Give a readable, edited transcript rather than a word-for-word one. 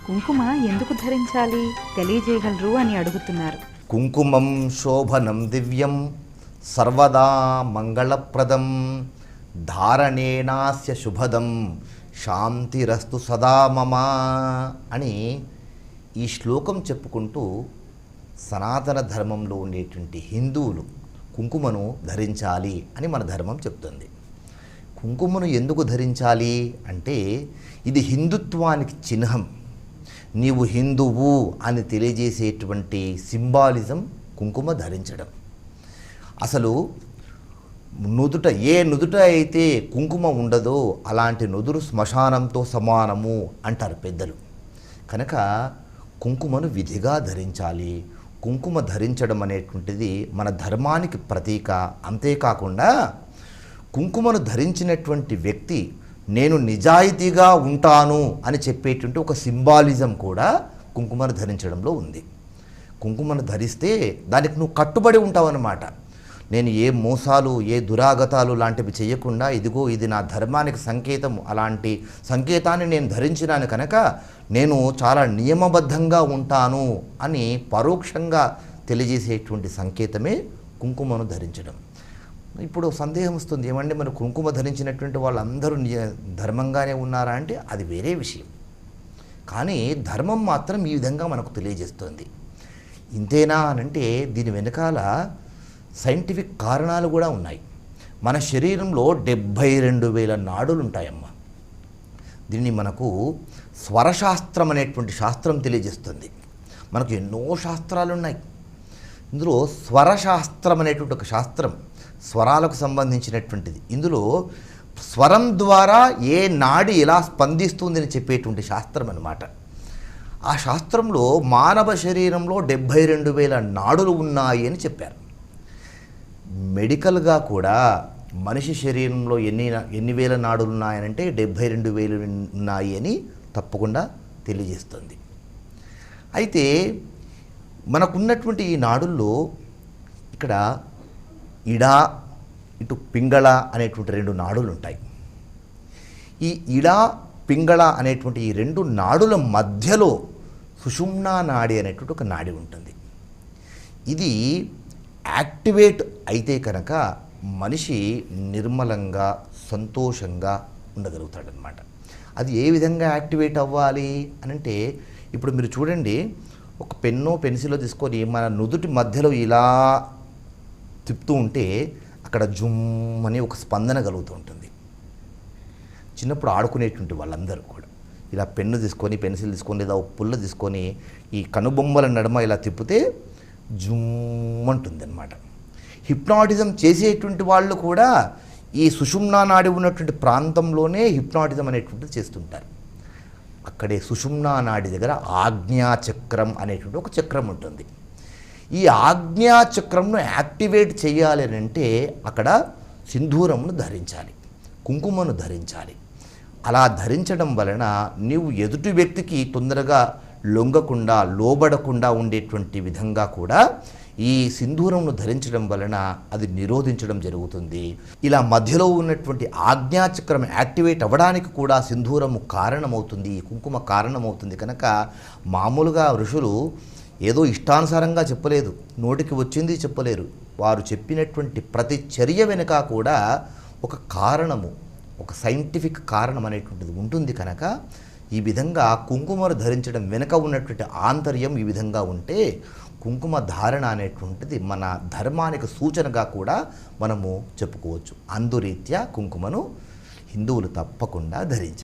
కుంకుమ ఎందుకు ధరించాలి తెలియజేయగలరు అని అడుగుతున్నారు. కుంకుమం శోభనం దివ్యం సర్వదా మంగళప్రదం ధారణేనాస్య శుభదం శాంతిరస్తు సదా మమ అని ఈ శ్లోకం చెప్పుకుంటూ సనాతన ధర్మంలో ఉండేటువంటి హిందువులు కుంకుమను ధరించాలి అని మన ధర్మం చెప్తుంది. కుంకుమను ఎందుకు ధరించాలి అంటే ఇది హిందుత్వానికి చిహ్నం. నీవు హిందువు అని తెలియజేసేటువంటి సింబాలిజం కుంకుమ ధరించడం. అసలు ఏ నుదుట అయితే కుంకుమ ఉండదో అలాంటి నుదురు శ్మశానంతో సమానము అంటారు పెద్దలు. కనుక కుంకుమను విధిగా ధరించాలి. కుంకుమ ధరించడం అనేటువంటిది మన ధర్మానికి ప్రతీక. అంతేకాకుండా కుంకుమను ధరించినటువంటి వ్యక్తి నేను నిజాయితీగా ఉంటాను అని చెప్పేటువంటి ఒక సింబాలిజం కూడా కుంకుమను ధరించడంలో ఉంది. కుంకుమను ధరిస్తే దానికి నువ్వు కట్టుబడి ఉంటావన్నమాట. నేను ఏ మోసాలు ఏ దురాగతాలు లాంటివి చేయకుండా ఇదిగో ఇది నా ధర్మానికి సంకేతం, అలాంటి సంకేతాన్ని నేను ధరించినాను కనుక నేను చాలా నియమబద్ధంగా ఉంటాను అని పరోక్షంగా తెలియజేసేటువంటి సంకేతమే కుంకుమను ధరించడం. ఇప్పుడు సందేహం వస్తుంది, ఏమంటే మరి కుంకుమ ధరించినటువంటి వాళ్ళందరూ ధర్మంగానే ఉన్నారా అంటే అది వేరే విషయం. కానీ ధర్మం మాత్రం ఈ విధంగా మనకు తెలియజేస్తుంది. ఇంతేనా అనంటే దీని వెనకాల సైంటిఫిక్ కారణాలు కూడా ఉన్నాయి. మన శరీరంలో 72,000 నాడులు ఉంటాయమ్మ. దీన్ని మనకు స్వరశాస్త్రం అనేటువంటి శాస్త్రం తెలియజేస్తుంది. మనకు ఎన్నో శాస్త్రాలు ఉన్నాయి. ఇందులో స్వరశాస్త్రం అనేటువంటి ఒక శాస్త్రం, స్వరాలకు సంబంధించినటువంటిది. ఇందులో స్వరం ద్వారా ఏ నాడి ఎలా స్పందిస్తుంది అని చెప్పేటువంటి శాస్త్రం అన్నమాట. ఆ శాస్త్రంలో మానవ శరీరంలో 72,000 నాడులు ఉన్నాయి అని చెప్పారు. మెడికల్గా కూడా మనిషి శరీరంలో ఎన్ని వేల నాడులు ఉన్నాయనంటే 72,000 ఉన్నాయి అని తప్పకుండా తెలియజేస్తుంది. అయితే మనకున్నటువంటి ఈ నాడుల్లో ఇక్కడ ఇడ ఇటు పింగళ అనేటువంటి 2 నాడులు ఉంటాయి. ఈ ఇడ పింగళ అనేటువంటి ఈ 2 నాడుల మధ్యలో సుషుమ్నా నాడి అనేటువంటి ఒక నాడి ఉంటుంది. ఇది యాక్టివేట్ అయితే కనుక మనిషి నిర్మలంగా సంతోషంగా ఉండగలుగుతాడనమాట. అది ఏ విధంగా యాక్టివేట్ అవ్వాలి అనంటే ఇప్పుడు మీరు చూడండి, ఒక పెన్నో పెన్సిలో తీసుకొని మన నుదుటి మధ్యలో ఇలా తిప్పుతూ ఉంటే అక్కడ జుమ్ అని ఒక స్పందన కలుగుతూ ఉంటుంది. చిన్నప్పుడు ఆడుకునేటువంటి వాళ్ళందరూ కూడా ఇలా పెన్ను తీసుకొని పెన్సిల్ తీసుకొని లేదా ఒక పుల్ల తీసుకొని ఈ కనుబొమ్మల నడుమ ఇలా తిప్పితే జుమ్ అంటుంది అనమాట. హిప్నాటిజం చేసేటువంటి వాళ్ళు కూడా ఈ సుషుమ్నా నాడి ఉన్నటువంటి ప్రాంతంలోనే హిప్నాటిజం అనేటువంటిది చేస్తుంటారు. అక్కడే సుషుమ్నా నాడి దగ్గర ఆజ్ఞాచక్రం అనేటువంటి ఒక చక్రం ఉంటుంది. ఈ ఆజ్ఞాచక్రంను యాక్టివేట్ చేయాలి అని అంటే అక్కడ సింధూరమును ధరించాలి, కుంకుమను ధరించాలి. అలా ధరించడం వలన నీవు ఎదుటి వ్యక్తికి తొందరగా లొంగకుండా లోబడకుండా ఉండేటువంటి విధంగా కూడా ఈ సింధూరంను ధరించడం వలన అది నిరోధించడం జరుగుతుంది. ఇలా మధ్యలో ఉన్నటువంటి ఆజ్ఞాచక్రం యాక్టివేట్ అవ్వడానికి కూడా సింధూరము కారణమవుతుంది, ఈ కుంకుమ కారణమవుతుంది. కనుక మామూలుగా ఋషులు ఏదో ఇష్టానుసారంగా చెప్పలేదు, నోటికి వచ్చింది చెప్పలేరు. వారు చెప్పినటువంటి ప్రతి చర్య వెనుక కూడా ఒక కారణము, ఒక సైంటిఫిక్ కారణం అనేటువంటిది ఉంటుంది. కనుక ఈ విధంగా కుంకుమను ధరించడం వెనుక ఉన్నటువంటి ఆంతర్యం ఈ విధంగా ఉంటే కుంకుమ ధారణ అనేటువంటిది మన ధర్మానికి సూచనగా కూడా మనము చెప్పుకోవచ్చు. అందురీత్యా కుంకుమను హిందువులు తప్పకుండా ధరించారు.